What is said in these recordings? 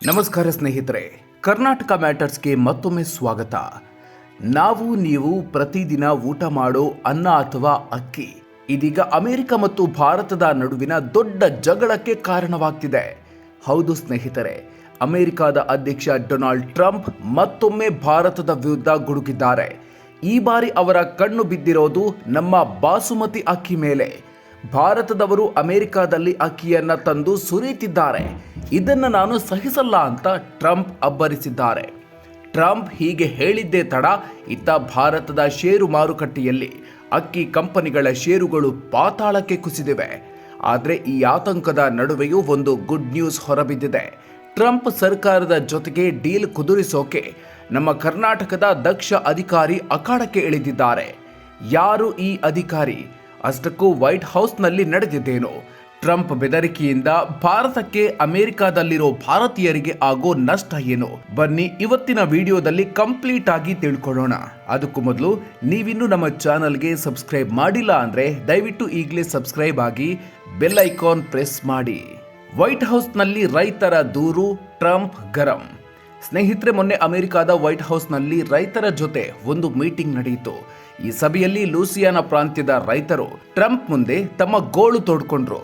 ನಮಸ್ಕಾರ ಸ್ನೇಹಿತರೆ, ಕರ್ನಾಟಕ ಮ್ಯಾಟರ್ಸ್ಗೆ ಮತ್ತೊಮ್ಮೆ ಸ್ವಾಗತ. ನೀವು ಪ್ರತಿದಿನ ಊಟ ಮಾಡೋ ಅನ್ನ ಅಥವಾ ಅಕ್ಕಿ ಇದೀಗ ಅಮೆರಿಕ ಮತ್ತು ಭಾರತದ ನಡುವಿನ ದೊಡ್ಡ ಜಗಳಕ್ಕೆ ಕಾರಣವಾಗ್ತಿದೆ. ಹೌದು ಸ್ನೇಹಿತರೆ, ಅಮೆರಿಕದ ಅಧ್ಯಕ್ಷ ಡೊನಾಲ್ಡ್ ಟ್ರಂಪ್ ಮತ್ತೊಮ್ಮೆ ಭಾರತದ ವಿರುದ್ಧ ಗುಡುಗಿದ್ದಾರೆ. ಈ ಬಾರಿ ಅವರ ಕಣ್ಣು ಬಿದ್ದಿರೋದು ನಮ್ಮ ಬಾಸುಮತಿ ಅಕ್ಕಿ ಮೇಲೆ. ಭಾರತದವರು ಅಮೆರಿಕದಲ್ಲಿ ಅಕ್ಕಿಯನ್ನ ತಂದು ಸುರಿಯುತ್ತಿದ್ದಾರೆ. ಇದನ್ನು ನಾನು ಸಹಿಸಲ್ಲ ಅಂತ ಟ್ರಂಪ್ ಅಬ್ಬರಿಸಿದ್ದಾರೆ. ಟ್ರಂಪ್ ಹೀಗೆ ಹೇಳಿದ್ದೇ ತಡ ಇತ್ತ ಭಾರತದ ಷೇರು ಮಾರುಕಟ್ಟೆಯಲ್ಲಿ ಅಕ್ಕಿ ಕಂಪನಿಗಳ ಷೇರುಗಳು ಪಾತಾಳಕ್ಕೆ ಕುಸಿದಿವೆ. ಆದರೆ ಈ ಆತಂಕದ ನಡುವೆಯೂ ಒಂದು ಗುಡ್ ನ್ಯೂಸ್ ಹೊರಬಿದ್ದಿದೆ. ಟ್ರಂಪ್ ಸರ್ಕಾರದ ಜೊತೆಗೆ ಡೀಲ್ ಕುದುರಿಸೋಕೆ ನಮ್ಮ ಕರ್ನಾಟಕದ ದಕ್ಷ ಅಧಿಕಾರಿ ಅಖಾಡಕ್ಕೆ ಇಳಿದಿದ್ದಾರೆ. ಯಾರು ಈ ಅಧಿಕಾರಿ? ಅಷ್ಟಕ್ಕೂ ವೈಟ್ ಹೌಸ್ನಲ್ಲಿ ನಡೆದಿದ್ದೇನು? ಟ್ರಂಪ್ ಬೆದರಿಕೆಯಿಂದ ಭಾರತಕ್ಕೆ ಅಮೆರಿಕದಲ್ಲಿರೋ ಭಾರತೀಯರಿಗೆ ಆಗೋ ನಷ್ಟ ಏನು? ಬನ್ನಿ ಇವತ್ತಿನ ವಿಡಿಯೋದಲ್ಲಿ ಕಂಪ್ಲೀಟ್ ಆಗಿ ತಿಳ್ಕೊಳ್ಳೋಣ. ಅದಕ್ಕೂ ಮೊದಲು ನೀವಿನ್ನೂ ನಮ್ಮ ಚಾನಲ್ಗೆ ಸಬ್ಸ್ಕ್ರೈಬ್ ಮಾಡಿಲ್ಲ ಅಂದ್ರೆ ದಯವಿಟ್ಟು ಈಗಲೇ ಸಬ್ಸ್ಕ್ರೈಬ್ ಆಗಿ ಬೆಲ್ ಐಕಾನ್ ಪ್ರೆಸ್ ಮಾಡಿ. ವೈಟ್ ಹೌಸ್ನಲ್ಲಿ ರೈತರ ದೂರು, ಟ್ರಂಪ್ ಗರಂ. ಸ್ನೇಹಿತರೆ, ಮೊನ್ನೆ ಅಮೆರಿಕದ ವೈಟ್ ಹೌಸ್ನಲ್ಲಿ ರೈತರ ಜೊತೆ ಒಂದು ಮೀಟಿಂಗ್ ನಡೆಯಿತು. ಈ ಸಭೆಯಲ್ಲಿ ಲೂಸಿಯಾನ ಪ್ರಾಂತ್ಯದ ರೈತರು ಟ್ರಂಪ್ ಮುಂದೆ ತಮ್ಮ ಗೋಳು ತೋಡ್ಕೊಂಡ್ರು.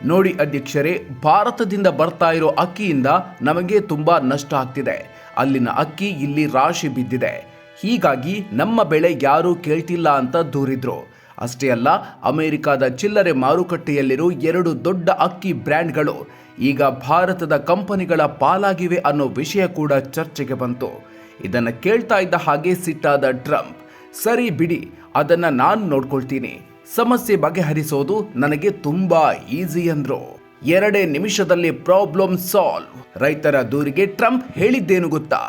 ನೋಡಿ ಅಧ್ಯಕ್ಷರೇ, ಭಾರತದಿಂದ ಬರ್ತಾ ಇರೋ ಅಕ್ಕಿಯಿಂದ ನಮಗೆ ತುಂಬಾ ನಷ್ಟ ಆಗ್ತಿದೆ. ಅಲ್ಲಿನ ಅಕ್ಕಿ ಇಲ್ಲಿ ರಾಶಿ ಬಿದ್ದಿದೆ. ಹೀಗಾಗಿ ನಮ್ಮ ಬೆಳೆ ಯಾರೂ ಕೇಳ್ತಿಲ್ಲ ಅಂತ ದೂರಿದ್ರು. ಅಷ್ಟೇ ಅಲ್ಲ, ಅಮೆರಿಕದ ಚಿಲ್ಲರೆ ಮಾರುಕಟ್ಟೆಯಲ್ಲಿರೋ 2 ದೊಡ್ಡ ಅಕ್ಕಿ ಬ್ರ್ಯಾಂಡ್ಗಳು ಈಗ ಭಾರತದ ಕಂಪನಿಗಳ ಪಾಲಾಗಿವೆ ಅನ್ನೋ ವಿಷಯ ಕೂಡ ಚರ್ಚೆಗೆ ಬಂತು. ಇದನ್ನು ಕೇಳ್ತಾ ಇದ್ದ ಹಾಗೆ ಸಿಟ್ಟಾದ ಟ್ರಂಪ್, ಸರಿ ಬಿಡಿ, ಅದನ್ನ ನಾನು ನೋಡ್ಕೊಳ್ತೀನಿ, ಸಮಸ್ಯೆ ಬಗೆಹರಿಸೋದು ನನಗೆ ತುಂಬಾ ಈಸಿ ಅಂದ್ರು. 2 ನಿಮಿಷದಲ್ಲಿ ಪ್ರಾಬ್ಲಮ್ ಸಾಲ್ವ್. ರೈತರ ದೂರಿಗೆ ಟ್ರಂಪ್ ಹೇಳಿದ್ದೇನು ಗೊತ್ತಾ?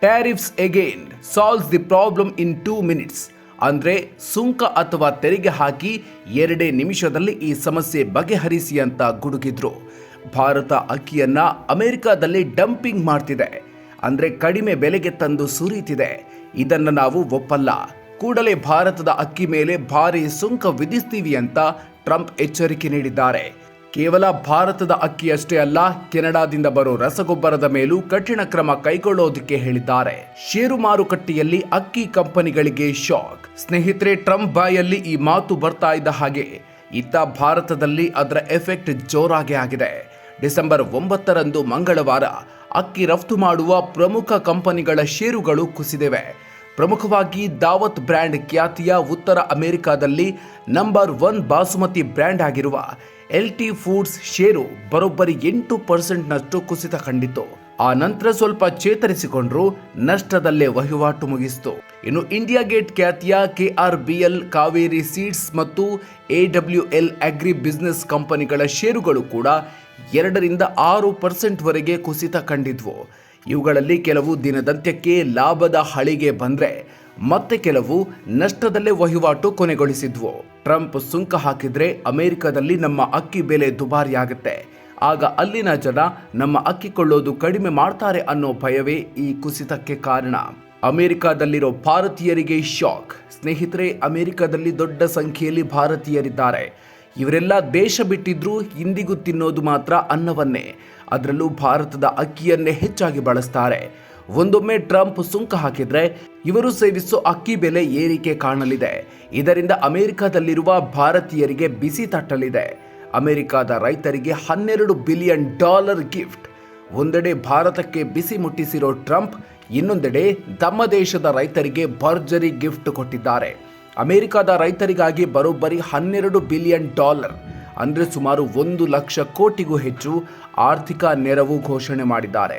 Tariffs again solves the problem in 2 minutes. ಅಂದ್ರೆ ಸುಂಕ ಅಥವಾ ತೆರಿಗೆ ಹಾಕಿ 2 ನಿಮಿಷದಲ್ಲಿ ಈ ಸಮಸ್ಯೆ ಬಗೆಹರಿಸಿ ಅಂತ ಗುಡುಗಿದ್ರು. ಭಾರತ ಅಕ್ಕಿಯನ್ನ ಅಮೆರಿಕದಲ್ಲಿ ಡಂಪಿಂಗ್ ಮಾಡ್ತಿದೆ, ಅಂದ್ರೆ ಕಡಿಮೆ ಬೆಲೆಗೆ ತಂದು ಸುರಿಯುತ್ತಿದೆ. ಇದನ್ನ ನಾವು ಒಪ್ಪಲ್ಲ. ಕೂಡಲೇ ಭಾರತದ ಅಕ್ಕಿ ಮೇಲೆ ಭಾರಿ ಸುಂಕ ವಿಧಿಸ್ತೀವಿ ಅಂತ ಟ್ರಂಪ್ ಎಚ್ಚರಿಕೆ ನೀಡಿದ್ದಾರೆ. ಕೇವಲ ಭಾರತದ ಅಕ್ಕಿ ಅಷ್ಟೇ ಅಲ್ಲ, ಕೆನಡಾದಿಂದ ಬರೋ ರಸಗೊಬ್ಬರದ ಮೇಲೂ ಕಠಿಣ ಕ್ರಮ ಕೈಗೊಳ್ಳೋದಕ್ಕೆ ಹೇಳಿದ್ದಾರೆ. ಷೇರು ಮಾರುಕಟ್ಟೆಯಲ್ಲಿ ಅಕ್ಕಿ ಕಂಪನಿಗಳಿಗೆ ಶಾಕ್. ಸ್ನೇಹಿತರೆ, ಟ್ರಂಪ್ ಬಾಯಲ್ಲಿ ಈ ಮಾತು ಬರ್ತಾ ಇದ್ದ ಹಾಗೆ ಇತ್ತ ಭಾರತದಲ್ಲಿ ಅದರ ಎಫೆಕ್ಟ್ ಜೋರಾಗಿ ಆಗಿದೆ. ಡಿಸೆಂಬರ್ 9ರಂದು ಮಂಗಳವಾರ ಅಕ್ಕಿ ರಫ್ತು ಮಾಡುವ ಪ್ರಮುಖ ಕಂಪನಿಗಳ ಷೇರುಗಳು ಕುಸಿದಿವೆ. ಪ್ರಮುಖವಾಗಿ ದಾವತ್ ಬ್ರ್ಯಾಂಡ್ ಖ್ಯಾತಿಯ ಉತ್ತರ ಅಮೆರಿಕದಲ್ಲಿ ನಂಬರ್ 1 ಬಾಸುಮತಿ ಬ್ರ್ಯಾಂಡ್ ಆಗಿರುವ LT ಫುಡ್ಸ್ ಷೇರು ಬರೋಬ್ಬರಿ 8% ಕುಸಿತ ಕಂಡಿತು. ಆ ನಂತರ ಸ್ವಲ್ಪ ಚೇತರಿಸಿಕೊಂಡ್ರು, ನಷ್ಟದಲ್ಲೇ ವಹಿವಾಟು ಮುಗಿಸಿತು. ಇನ್ನು ಇಂಡಿಯಾ ಗೇಟ್ ಖ್ಯಾತಿಯ KRBL, ಕಾವೇರಿ ಸೀಡ್ಸ್ ಮತ್ತು AWL ಅಗ್ರಿ ಬಿಸಿನೆಸ್ ಕಂಪನಿಗಳ ಷೇರುಗಳು ಕೂಡ 2-6% ವರೆಗೆ ಕುಸಿತ ಕಂಡಿದ್ವು. ಇವುಗಳಲ್ಲಿ ಕೆಲವು ದಿನದಂತ್ಯಕ್ಕೆ ಲಾಭದ ಹಳಿಗೆ ಬಂದ್ರೆ ಮತ್ತೆ ಕೆಲವು ನಷ್ಟದಲ್ಲೇ ವಹಿವಾಟು ಕೊನೆಗೊಳಿಸಿದ್ವು. ಟ್ರಂಪ್ ಸುಂಕ ಹಾಕಿದ್ರೆ ಅಮೆರಿಕದಲ್ಲಿ ನಮ್ಮ ಅಕ್ಕಿ ಬೆಲೆ ದುಬಾರಿಯಾಗುತ್ತೆ. ಆಗ ಅಲ್ಲಿನ ಜನ ನಮ್ಮ ಅಕ್ಕಿ ಕೊಳ್ಳೋದು ಕಡಿಮೆ ಮಾಡ್ತಾರೆ ಅನ್ನೋ ಭಯವೇ ಈ ಕುಸಿತಕ್ಕೆ ಕಾರಣ. ಅಮೆರಿಕದಲ್ಲಿರೋ ಭಾರತೀಯರಿಗೆ ಶಾಕ್. ಸ್ನೇಹಿತರೆ, ಅಮೆರಿಕದಲ್ಲಿ ದೊಡ್ಡ ಸಂಖ್ಯೆಯಲ್ಲಿ ಭಾರತೀಯರಿದ್ದಾರೆ. ಇವರೆಲ್ಲ ದೇಶ ಬಿಟ್ಟಿದ್ರೂ ಇಂದಿಗೂ ತಿನ್ನೋದು ಮಾತ್ರ ಅನ್ನವನ್ನೇ. ಅದರಲ್ಲೂ ಭಾರತದ ಅಕ್ಕಿಯನ್ನೇ ಹೆಚ್ಚಾಗಿ ಬಳಸ್ತಾರೆ. ಒಂದೊಮ್ಮೆ ಟ್ರಂಪ್ ಸುಂಕ ಹಾಕಿದ್ರೆ ಇವರು ಸೇವಿಸೋ ಅಕ್ಕಿ ಬೆಲೆ ಏರಿಕೆ ಕಾಣಲಿದೆ. ಇದರಿಂದ ಅಮೆರಿಕದಲ್ಲಿರುವ ಭಾರತೀಯರಿಗೆ ಬಿಸಿ ತಟ್ಟಲಿದೆ. ಅಮೆರಿಕದ ರೈತರಿಗೆ $12 ಬಿಲಿಯನ್ ಗಿಫ್ಟ್. ಒಂದೆಡೆ ಭಾರತಕ್ಕೆ ಬಿಸಿ ಮುಟ್ಟಿಸಿರೋ ಟ್ರಂಪ್, ಇನ್ನೊಂದೆಡೆ ತಮ್ಮ ದೇಶದ ರೈತರಿಗೆ ಭರ್ಜರಿ ಗಿಫ್ಟ್ ಕೊಟ್ಟಿದ್ದಾರೆ. ಅಮೆರಿಕದ ರೈತರಿಗಾಗಿ ಬರೋಬ್ಬರಿ $12 ಬಿಲಿಯನ್, ಅಂದರೆ ಸುಮಾರು 1 ಲಕ್ಷ ಕೋಟಿಗೂ ಹೆಚ್ಚು ಆರ್ಥಿಕ ನೆರವು ಘೋಷಣೆ ಮಾಡಿದ್ದಾರೆ.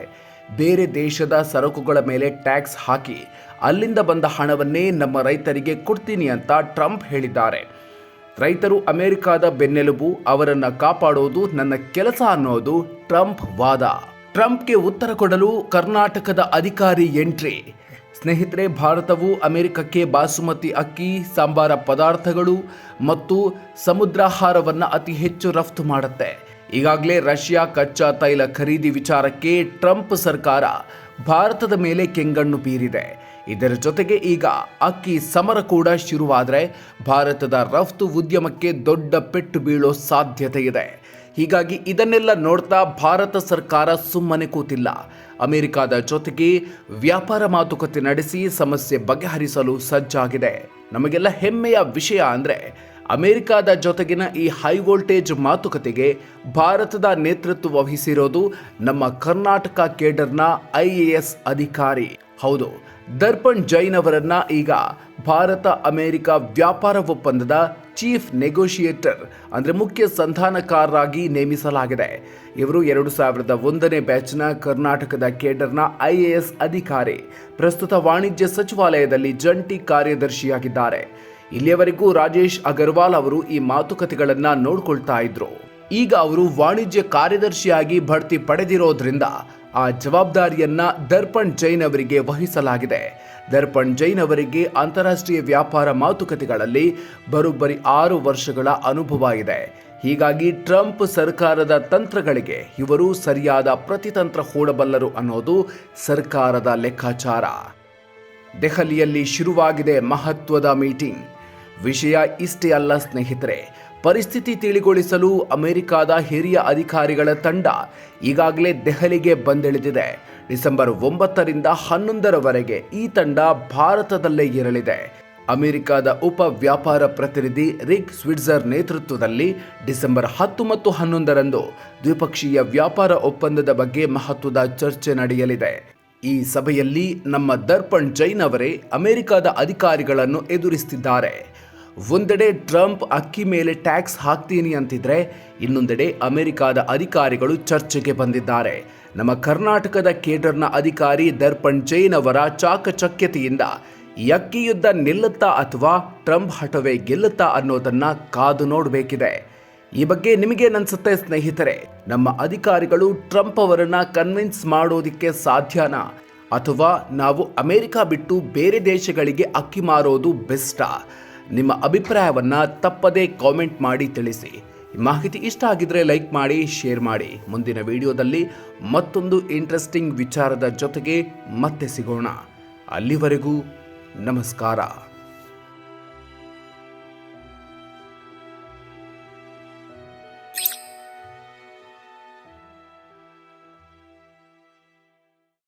ಬೇರೆ ದೇಶದ ಸರಕುಗಳ ಮೇಲೆ ಟ್ಯಾಕ್ಸ್ ಹಾಕಿ ಅಲ್ಲಿಂದ ಬಂದ ಹಣವನ್ನೇ ನಮ್ಮ ರೈತರಿಗೆ ಕೊಡ್ತೀನಿ ಅಂತ ಟ್ರಂಪ್ ಹೇಳಿದ್ದಾರೆ. ರೈತರು ಅಮೆರಿಕದ ಬೆನ್ನೆಲುಬು, ಅವರನ್ನು ಕಾಪಾಡೋದು ನನ್ನ ಕೆಲಸ ಅನ್ನೋದು ಟ್ರಂಪ್ ವಾದ. ಟ್ರಂಪ್ಗೆ ಉತ್ತರ ಕೊಡಲು ಕರ್ನಾಟಕದ ಅಧಿಕಾರಿ ಎಂಟ್ರಿ. ಸ್ನೇಹಿತರೆ, ಭಾರತವು ಅಮೆರಿಕಕ್ಕೆ ಬಾಸುಮತಿ ಅಕ್ಕಿ, ಸಾಂಬಾರ ಪದಾರ್ಥಗಳು ಮತ್ತು ಸಮುದ್ರಾಹಾರವನ್ನು ಅತಿ ಹೆಚ್ಚು ರಫ್ತು ಮಾಡುತ್ತೆ. ಈಗಾಗಲೇ ರಷ್ಯಾ ಕಚ್ಚಾ ತೈಲ ಖರೀದಿ ವಿಚಾರಕ್ಕೆ ಟ್ರಂಪ್ ಸರ್ಕಾರ ಭಾರತದ ಮೇಲೆ ಕೆಂಗಣ್ಣು ಬೀರಿದೆ. ಇದರ ಜೊತೆಗೆ ಈಗ ಅಕ್ಕಿ ಸಮರ ಕೂಡ ಶುರುವಾದರೆ ಭಾರತದ ರಫ್ತು ಉದ್ಯಮಕ್ಕೆ ದೊಡ್ಡ ಪೆಟ್ಟು ಬೀಳೋ ಸಾಧ್ಯತೆ ಇದೆ. ಹೀಗಾಗಿ ಇದನ್ನೆಲ್ಲ ನೋಡ್ತಾ ಭಾರತ ಸರ್ಕಾರ ಸುಮ್ಮನೆ ಕೂತಿಲ್ಲ. ಅಮೆರಿಕದ ಜೊತೆಗೆ ವ್ಯಾಪಾರ ಮಾತುಕತೆ ನಡೆಸಿ ಸಮಸ್ಯೆ ಬಗೆಹರಿಸಲು ಸಜ್ಜಾಗಿದೆ. ನಮಗೆಲ್ಲ ಹೆಮ್ಮೆಯ ವಿಷಯ ಅಂದರೆ ಅಮೆರಿಕದ ಜೊತೆಗಿನ ಈ ಹೈ ವೋಲ್ಟೇಜ್ ಮಾತುಕತೆಗೆ ಭಾರತದ ನೇತೃತ್ವ ವಹಿಸಿರೋದು ನಮ್ಮ ಕರ್ನಾಟಕ ಕೇಡರ್ನ IAS ಅಧಿಕಾರಿ. ಹೌದು, ದರ್ಪಣ್ ಜೈನ್ ಅವರನ್ನ ಈಗ ಭಾರತ ಅಮೆರಿಕ ವ್ಯಾಪಾರ ಒಪ್ಪಂದದ ಚೀಫ್ ನೆಗೋಷಿಯೇಟರ್ ಅಂದರೆ ಮುಖ್ಯ ಸಂಧಾನಕಾರರಾಗಿ ನೇಮಿಸಲಾಗಿದೆ. ಇವರು 2001ನೇ ಬ್ಯಾಚ್ನ ಕರ್ನಾಟಕದ ಕೇಡರ್ನ IAS ಅಧಿಕಾರಿ. ಪ್ರಸ್ತುತ ವಾಣಿಜ್ಯ ಸಚಿವಾಲಯದಲ್ಲಿ ಜಂಟಿ ಕಾರ್ಯದರ್ಶಿಯಾಗಿದ್ದಾರೆ. ಇಲ್ಲಿಯವರೆಗೂ ರಾಜೇಶ್ ಅಗರ್ವಾಲ್ ಅವರು ಈ ಮಾತುಕತೆಗಳನ್ನು ನೋಡ್ಕೊಳ್ತಾ ಇದ್ರು. ಈಗ ಅವರು ವಾಣಿಜ್ಯ ಕಾರ್ಯದರ್ಶಿಯಾಗಿ ಬಡ್ತಿ ಪಡೆದಿರೋದ್ರಿಂದ ಆ ಜವಾಬ್ದಾರಿಯನ್ನ ದರ್ಪಣ್ ಜೈನ್ ಅವರಿಗೆ ವಹಿಸಲಾಗಿದೆ. ದರ್ಪಣ್ ಜೈನ್ ಅವರಿಗೆ ಅಂತಾರಾಷ್ಟ್ರೀಯ ವ್ಯಾಪಾರ ಮಾತುಕತೆಗಳಲ್ಲಿ ಬರೋಬ್ಬರಿ 6 ವರ್ಷಗಳ ಅನುಭವ ಇದೆ. ಹೀಗಾಗಿ ಟ್ರಂಪ್ ಸರ್ಕಾರದ ತಂತ್ರಗಳಿಗೆ ಇವರು ಸರಿಯಾದ ಪ್ರತಿತಂತ್ರ ಹೂಡಬಲ್ಲರು ಅನ್ನೋದು ಸರ್ಕಾರದ ಲೆಕ್ಕಾಚಾರ. ದೆಹಲಿಯಲ್ಲಿ ಶುರುವಾಗಿದೆ ಮಹತ್ವದ ಮೀಟಿಂಗ್. ವಿಷಯ ಇಷ್ಟೇ ಅಲ್ಲ ಸ್ನೇಹಿತರೆ, ಪರಿಸ್ಥಿತಿ ತಿಳಿಗೊಳಿಸಲು ಅಮೆರಿಕದ ಹಿರಿಯ ಅಧಿಕಾರಿಗಳ ತಂಡ ಈಗಾಗಲೇ ದೆಹಲಿಗೆ ಬಂದಿಳಿದಿದೆ. ಡಿಸೆಂಬರ್ 9ರಿಂದ 11ರವರೆಗೆ ಈ ತಂಡ ಭಾರತದಲ್ಲೇ ಇರಲಿದೆ. ಅಮೆರಿಕದ ಉಪ ವ್ಯಾಪಾರ ಪ್ರತಿನಿಧಿ ರಿಕ್ ಸ್ವಿಟ್ಜರ್ ನೇತೃತ್ವದಲ್ಲಿ ಡಿಸೆಂಬರ್ 10 ಮತ್ತು 11ರಂದು ದ್ವಿಪಕ್ಷೀಯ ವ್ಯಾಪಾರ ಒಪ್ಪಂದದ ಬಗ್ಗೆ ಮಹತ್ವದ ಚರ್ಚೆ ನಡೆಯಲಿದೆ. ಈ ಸಭೆಯಲ್ಲಿ ನಮ್ಮ ದರ್ಪಣ್ ಜೈನ್ ಅವರೇ ಅಮೆರಿಕದ ಅಧಿಕಾರಿಗಳನ್ನು ಎದುರಿಸುತ್ತಿದ್ದಾರೆ. ಒಂದೆಡೆ ಟ್ರಂಪ್ ಅಕ್ಕಿ ಮೇಲೆ ಟ್ಯಾಕ್ಸ್ ಹಾಕ್ತೀನಿ ಅಂತಿದ್ರೆ, ಇನ್ನೊಂದೆಡೆ ಅಮೆರಿಕದ ಅಧಿಕಾರಿಗಳು ಚರ್ಚೆಗೆ ಬಂದಿದ್ದಾರೆ. ನಮ್ಮ ಕರ್ನಾಟಕದ ಕೇಡರ್ನ ಅಧಿಕಾರಿ ದರ್ಪಣ್ ಜೈನ್ ಅವರ ಚಾಕಚಕ್ಯತೆಯಿಂದ ಈ ಅಕ್ಕಿ ಯುದ್ಧ ನಿಲ್ಲುತ್ತಾ ಅಥವಾ ಟ್ರಂಪ್ ಹಠವೇ ಗೆಲ್ಲುತ್ತಾ ಅನ್ನೋದನ್ನ ಕಾದು ನೋಡಬೇಕಿದೆ. ಈ ಬಗ್ಗೆ ನಿಮಗೇನನ್ಸುತ್ತೆ ಸ್ನೇಹಿತರೆ? ನಮ್ಮ ಅಧಿಕಾರಿಗಳು ಟ್ರಂಪ್ ಅವರನ್ನ ಕನ್ವಿನ್ಸ್ ಮಾಡೋದಕ್ಕೆ ಸಾಧ್ಯನಾ, ಅಥವಾ ನಾವು ಅಮೆರಿಕ ಬಿಟ್ಟು ಬೇರೆ ದೇಶಗಳಿಗೆ ಅಕ್ಕಿ ಮಾರೋದು ಬೆಸ್ಟಾ? ನಿಮ್ಮ ಅಭಿಪ್ರಾಯವನ್ನ ತಪ್ಪದೇ ಕಾಮೆಂಟ್ ಮಾಡಿ ತಿಳಿಸಿ. ಈ ಮಾಹಿತಿ ಇಷ್ಟ ಆಗಿದ್ರೆ ಲೈಕ್ ಮಾಡಿ, ಶೇರ್ ಮಾಡಿ. ಮುಂದಿನ ವಿಡಿಯೋದಲ್ಲಿ ಮತ್ತೊಂದು ಇಂಟ್ರೆಸ್ಟಿಂಗ್ ವಿಚಾರದ ಜೊತೆಗೆ ಮತ್ತೆ ಸಿಗೋಣ. ಅಲ್ಲಿವರೆಗೂ ನಮಸ್ಕಾರ.